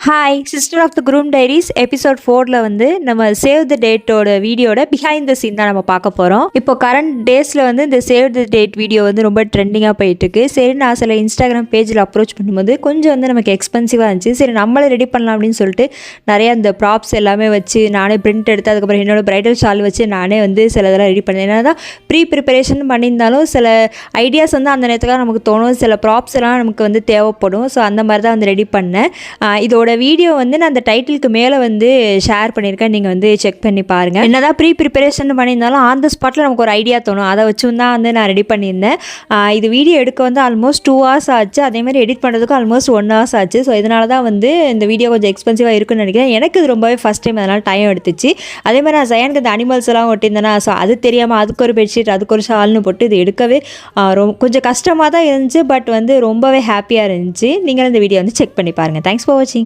Hi sister of the groom diaries episode 4ல் வந்து நம்ம சேவ் த டேட்டோட வீடியோட பிஹைண்ட் த சீன் தான் நம்ம பார்க்க போகிறோம். இப்போ கரண்ட் டேஸில் வந்து இந்த சேவ் த டேட் வீடியோ வந்து ரொம்ப ட்ரெண்டிங்காக போயிட்டுருக்கு. சரி நான் சில இன்ஸ்டாகிராம் பேஜில் அப்ரோச் பண்ணும்போது கொஞ்சம் வந்து நமக்கு எக்ஸ்பென்சிவாக இருந்துச்சு. சரி நம்மளே ரெடி பண்ணலாம் அப்படின்னு சொல்லிட்டு நிறையா அந்த ப்ராப்ஸ் எல்லாமே வச்சு நானே பிரிண்ட் எடுத்து அதுக்கப்புறம் என்னோட பிரைடல் ஷால் வச்சு நானே வந்து சில இதெல்லாம் ரெடி பண்ணேன். ஏன்னா தான் ப்ரிப்பரேஷன் பண்ணியிருந்தாலும் சில ஐடியாஸ் வந்து அந்த நேரத்துக்காக நமக்கு தோணும், சில ப்ராப்ஸ் எல்லாம் நமக்கு வந்து தேவைப்படும். ஸோ அந்த மாதிரி தான் வந்து ரெடி பண்ணேன். இதோட வீடியோ வந்து நான் அந்த டைட்டிலுக்கு மேலே வந்து ஷேர் பண்ணியிருக்கேன், நீங்கள் வந்து செக் பண்ணி பாருங்கள். என்னதான் ப்ரிப்பரேஷன் பண்ணியிருந்தாலும் ஆன் த ஸ்பாட்டில் நமக்கு ஒரு ஐடியா தோணும், அதை வச்சு தான் வந்து நான் ரெடி பண்ணியிருந்தேன். இது வீடியோ எடுக்க வந்து ஆல்மோஸ்ட் 2 hours ஆச்சு, அதேமாதிரி எடிட் பண்ணுறதுக்கு ஆல்மோஸ்ட் 1 hours ஆச்சு. ஸோ இதனால தான் வந்து இந்த வீடியோ கொஞ்சம் எக்ஸ்பென்சிவாக இருக்குன்னு நினைக்கிறேன். எனக்கு இது ரொம்பவே ஃபஸ்ட் டைம், அதனால் டைம் எடுத்துச்சு. அதேமாதிரி நான் ஜயானுக்கு இந்த அனிமல்ஸ் எல்லாம் ஒட்டியிருந்தேன்னா, ஸோ அது தெரியாமல் அதுக்கு ஒரு பெட்ஷீட் அதுக்கு ஒரு ஷால்னு போட்டு இது எடுக்கவே கொஞ்சம் கஷ்டமாக தான் இருந்துச்சு. பட் வந்து ரொம்பவே ஹாப்பியாக இருந்துச்சு. நீங்களும் இந்த வீடியோ வந்து செக் பண்ணி பாருங்கள். தேங்க்ஸ் ஃபார் வாட்சிங்.